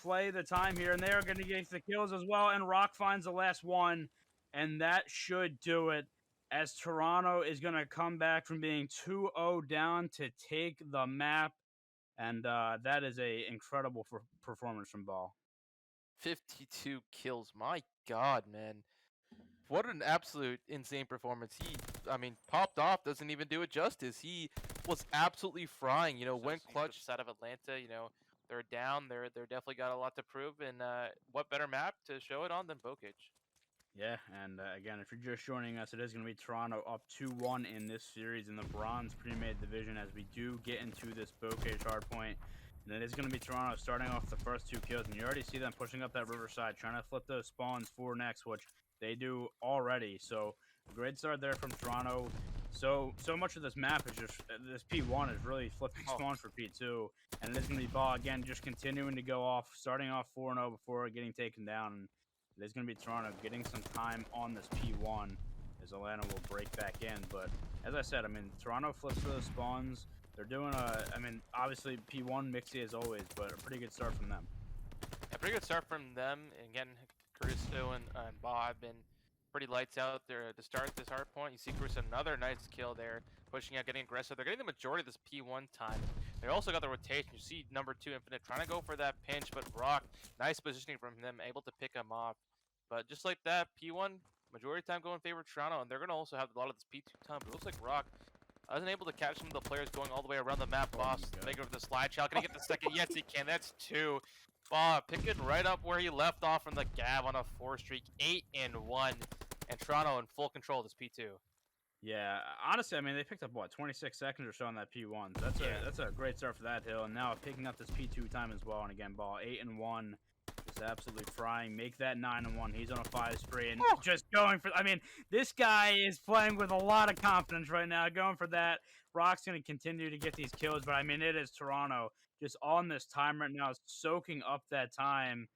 A: play the time here, and they are gonna get the kills as well. And Rock finds the last one, and that should do it, as Toronto is going to come back from being 2-0 down to take the map. And that is a incredible performance from Ball.
B: 52 kills. My God, man. What an absolute insane performance. He, I mean, popped off, doesn't even do it justice. He was absolutely frying, you know, went clutch side of Atlanta, you know. They're down. They're definitely got a lot to prove. And what better map to show it on than Bokage?
A: Yeah, and again, if you're just joining us, it is going to be Toronto up 2-1 in this series in the Bronze Premade division as we do get into this Bokage hardpoint. And it is going to be Toronto starting off the first 2 kills, and you already see them pushing up that riverside, trying to flip those spawns for next, which they do already. So great start there from Toronto. So much of this map is just this P1 is really flipping
B: Oh.
A: spawns for P2, and it is going to be Ball again, just continuing to go off, starting off 4-0 before getting taken down. And it is going to be Toronto getting some time on this P1 as Atlanta will break back in. But as I said, I mean, Toronto flips for those spawns. They're doing I mean, obviously P1 mixy as always, but a pretty good start from them.
B: A pretty good start from them. And again, Caruso and Baugh have been pretty lights out there to start this hard point. You see Caruso, another nice kill there, pushing out, getting aggressive. They're getting the majority of this P1 time. They also got the rotation. You see number 2 Infinite trying to go for that pinch, but Rock, nice positioning from them, able to pick him off. But just like that, P1 majority of time going in favor of Toronto, and they're going to also have a lot of this P2 time. But it looks like Rock wasn't able to catch some of the players going all the way around the map. Boss making over the slide shot. Can he get the second? Yes, he can. That's 2. Bob picking right up where he left off from the Gav on a 4 streak, 8-1, and Toronto in full control of this P2.
A: Yeah, honestly, I mean, they picked up what 26 seconds or so on that P1. So that's a great start for that hill, and now picking up this P2 time as well. And again, Ball 8-1. Is absolutely frying. Make that 9-1. He's on a 5 spree and just going for. I mean, this guy is playing with a lot of confidence right now. Going for that. Rock's going to continue to get these kills, but I mean, it is Toronto just on this time right now, soaking up that time,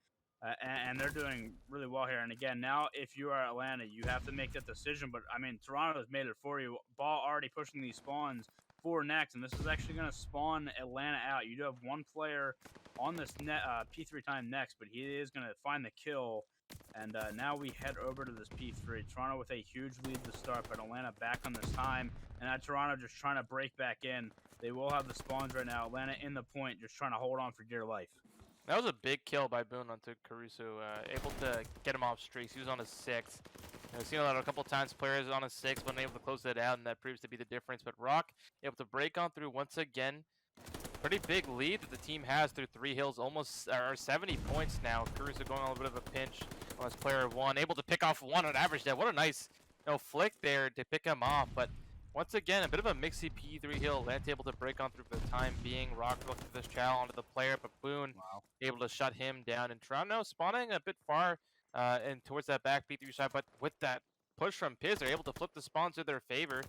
A: and they're doing really well here. And again, now if you are Atlanta, you have to make that decision. But I mean, Toronto's made it for you. Ball already pushing these spawns for next, and this is actually going to spawn Atlanta out. You do have one player on this P3 time next, but he is going to find the kill. And now we head over to this P3. Toronto with a huge lead to start, but Atlanta back on this time. And now Toronto just trying to break back in. They will have the spawns right now. Atlanta in the point, just trying to hold on for dear life.
B: That was a big kill by Boone onto Caruso, able to get him off streaks. He was on a 6. I've seen that a couple times. Players on a 6, but unable to close that out, and that proves to be the difference. But Rock able to break on through once again. Pretty big lead that the team has through 3 hills, almost 70 points now. Caruso going on a bit of a pinch on his player 1, able to pick off 1 on average there. What a nice flick there to pick him off. But once again, a bit of a mixy P3 hill. Atlanta able to break on through for the time being. Rock looking for this chow onto the player, but Boone able to shut him down. And Toronto spawning a bit far and towards that back P3 side, but with that push from Piz, they're able to flip the spawns to their favor.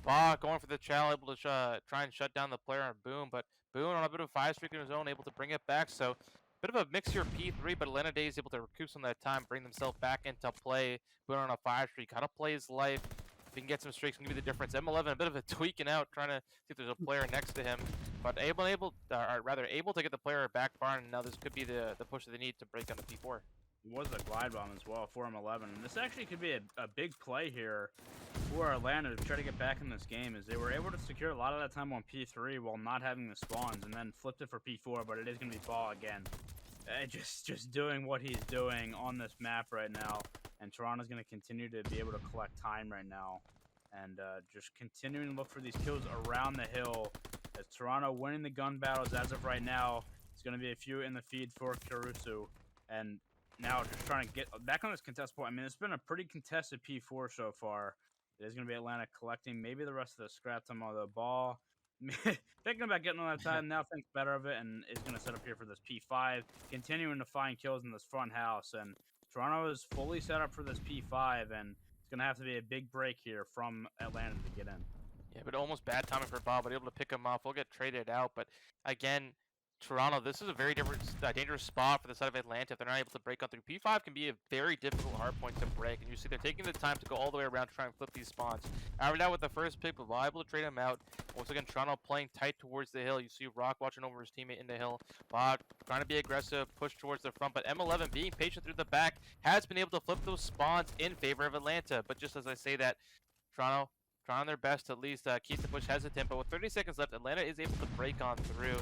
B: Ba going for the chow, able to try and shut down the player on Boone, but Boone on a bit of a 5 streak in his own, able to bring it back. So bit of a mix here P3, but Atlanta Dazed able to recoup some of that time, bring themselves back into play. Boone on a 5 streak, how to play his life. If he can get some streaks, can give you the difference. M11 a bit of a tweaking out, trying to see if there's a player next to him, but able to get the player back barn. And now this could be the push that they need to break on the P4.
A: It was a glide bomb as well for M11. And this actually could be a big play here for Atlanta to try to get back in this game, as they were able to secure a lot of that time on P3 while not having the spawns, and then flipped it for P4. But it is going to be Ball again, just doing what he's doing on this map right now. And Toronto's going to continue to be able to collect time right now, and just continuing to look for these kills around the hill. As Toronto winning the gun battles as of right now, it's going to be a few in the feed for Caruso, and now just trying to get back on this contest point. I mean, it's been a pretty contested P4 so far. It is going to be Atlanta collecting maybe the rest of the scrap time on the Ball. Thinking about getting on that time, now thinks better of it, and is going to set up here for this P5, continuing to find kills in this front house. And Toronto is fully set up for this P5, and it's going to have to be a big break here from Atlanta to get in.
B: Yeah, but almost bad timing for Bob, but able to pick him off. We'll get traded out, but again, Toronto, this is a very dangerous spot for the side of Atlanta. If they're not able to break on through P5, can be a very difficult hard point to break. And you see they're taking the time to go all the way around to try and flip these spawns. Averaged out with the first pick, but able to trade him out. Once again, Toronto playing tight towards the hill. You see Rock watching over his teammate in the hill. Bob trying to be aggressive, push towards the front, but M11 being patient through the back has been able to flip those spawns in favor of Atlanta. But just as I say that, Toronto trying their best to at least keep the push hesitant. But with 30 seconds left, Atlanta is able to break on through.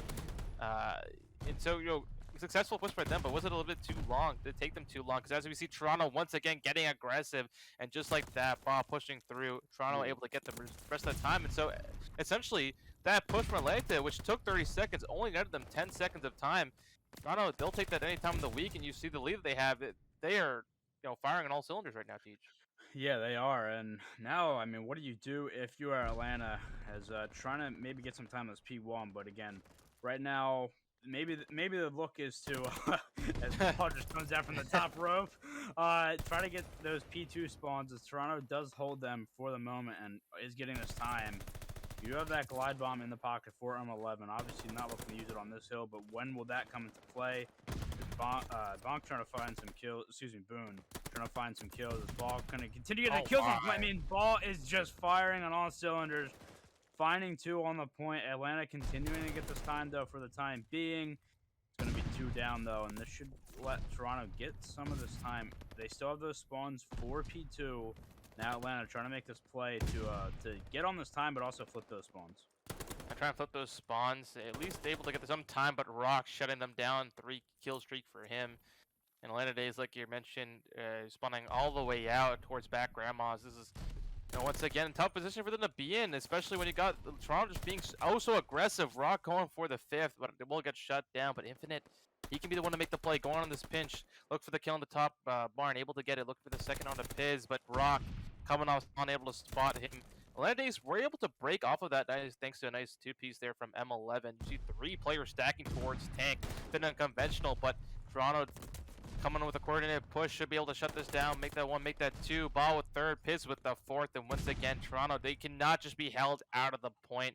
B: And so, successful push by them, but was it a little bit too long? Did it take them too long? Because as we see Toronto once again getting aggressive, and just like that, Bob pushing through, Toronto able to get the rest of the time. And so, essentially, that push from Atlanta, which took 30 seconds, only netted them 10 seconds of time. Toronto, they'll take that any time of the week, and you see the lead that they have. They are, firing on all cylinders right now, Teach.
A: Yeah, they are. And now, I mean, what do you do if you are Atlanta, as trying to maybe get some time as P1? But again, right now, maybe the look is to as the ball just comes down from the top rope. Try to get those P2 spawns as Toronto does hold them for the moment and is getting this time. You have that glide bomb in the pocket for M11. Obviously not looking to use it on this hill, but when will that come into play? Bonk trying to find some kills. Excuse me, Boone trying to find some kills. Is Ball going to continue getting kills? I mean, Ball is just firing on all cylinders. Finding 2 on the point. Atlanta continuing to get this time, though, for the time being. It's going to be 2 down, though, and this should let Toronto get some of this time. They still have those spawns for P2. Now Atlanta trying to make this play to get on this time, but also flip those spawns.
B: I try and flip those spawns. At least able to get some time, but Rock shutting them down. 3 kill streak for him. And Atlanta Dazed, like you mentioned, spawning all the way out towards back grandmas. This is, once again, tough position for them to be in, especially when you got Toronto just being so aggressive. Rock going for the 5th, but it will get shut down. But Infinite, he can be the one to make the play. Going on this pinch, look for the kill on the top barn, able to get it. Look for the second on the Piz, but Rock coming off, unable to spot him. Atlanta Dazed were able to break off of that thanks to a nice 2-piece there from M11. You see 3 players stacking towards Tank, been unconventional, but Toronto coming with a coordinated push should be able to shut this down, make that 1, make that 2. Ball with 3rd, Piz with the 4th, and once again, Toronto, they cannot just be held out of the point.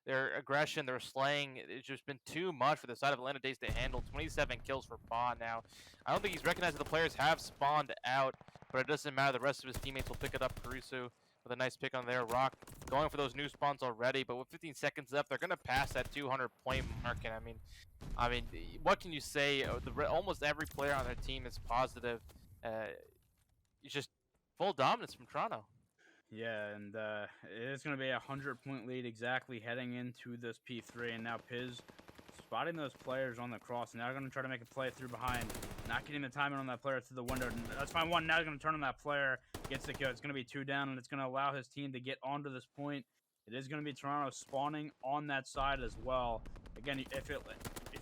B: Their aggression, their slaying, it's just been too much for the side of Atlanta Dazed to handle. 27 kills for Ba now. I don't think he's recognized that the players have spawned out, but it doesn't matter. The rest of his teammates will pick it up. Caruso with a nice pick on there. Rock going for those new spawns already, but with 15 seconds left, they're going to pass that 200-point mark. And I mean, what can you say? Almost every player on their team is positive. It's just full dominance from Toronto.
A: Yeah, and it is going to be a 100-point lead exactly heading into this P3, and now Piz spotting those players on the cross. Now they're going to try to make a play through behind, not getting the timing on that player through the window. That's fine. 1. Now he's going to turn on that player, gets the kill. It's going to be 2 down, and it's going to allow his team to get onto this point. It is going to be Toronto spawning on that side as well. Again, if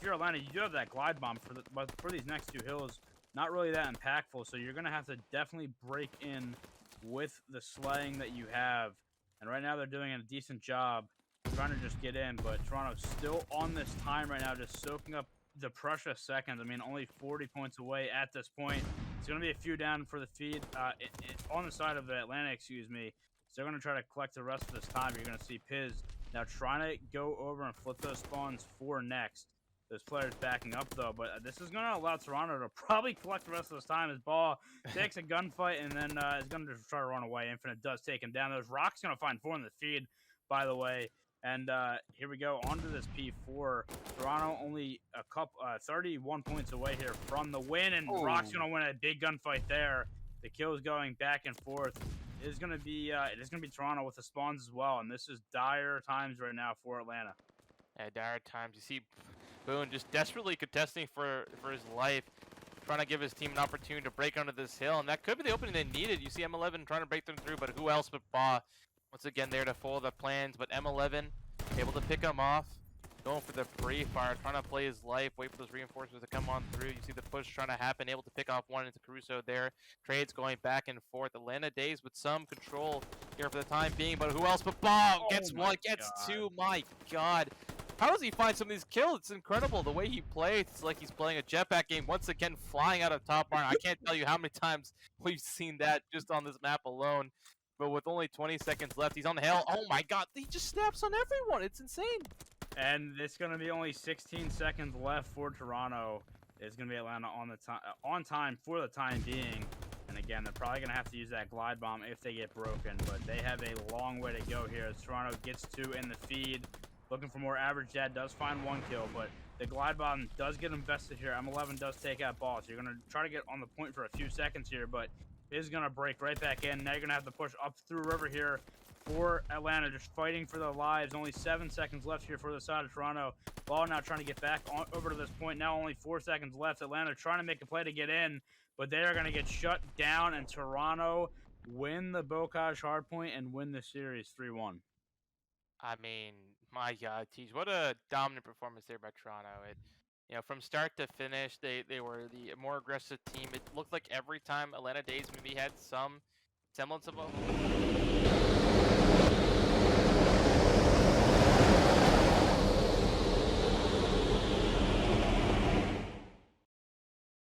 A: you're Atlanta, you do have that glide bomb but for these next 2 hills. Not really that impactful, so you're going to have to definitely break in with the slaying that you have. And right now they're doing a decent job trying to just get in, but Toronto's still on this time right now, just soaking up the precious seconds. I mean, only 40 points away at this point. It's going to be a few down for the feed on the side of the Atlanta, excuse me. So they're going to try to collect the rest of this time. You're going to see Piz now trying to go over and flip those spawns for next. Those players backing up, though, but this is going to allow Toronto to probably collect the rest of this time as Ball takes a gunfight and then is going to try to run away. Infinite does take him down. Those Rock's going to find 4 in the feed, by the way. And here we go, onto this P4. Toronto only 31 points away here from the win, and Rock's going to win a big gunfight there. The kill is going back and forth. It is going to be Toronto with the spawns as well, and this is dire times right now for Atlanta.
B: Yeah, dire times. You see Boone just desperately contesting for his life, trying to give his team an opportunity to break onto this hill, and that could be the opening they needed. You see M11 trying to break them through, but who else but Ba? Once again there to foil the plans, but M11 able to pick him off, going for the pre-fire, trying to play his life, wait for those reinforcements to come on through. You see the push trying to happen, able to pick off 1 into Caruso there. Trades going back and forth. Atlanta Dazed with some control here for the time being, but who else but Ba? Gets 1, gets 2, my God. How does he find some of these kills? It's incredible the way he plays. It's like he's playing a jetpack game, once again flying out of top barn. I can't tell you how many times we've seen that just on this map alone. But with only 20 seconds left, he's on the hill. Oh my God, he just snaps on everyone. It's insane.
A: And it's going to be only 16 seconds left for Toronto. It's going to be Atlanta on time for the time being. And again, they're probably going to have to use that glide bomb if they get broken. But they have a long way to go here as Toronto gets 2 in the feed. Looking for more average. Dad does find 1 kill, but the glide bomb does get invested here. M11 does take out Ball, so you're going to try to get on the point for a few seconds here, but is going to break right back in. Now you're going to have to push up through river here for Atlanta, just fighting for their lives. Only 7 seconds left here for the side of Toronto. Ball now trying to get back over to this point. Now only 4 seconds left. Atlanta trying to make a play to get in, but they are going to get shut down, and Toronto win the Bocage hardpoint and win the series 3-1.
B: I mean, my God, Teej, what a dominant performance there by Toronto. From start to finish, they were the more aggressive team. It looked like every time Atlanta Dazed maybe had some semblance of a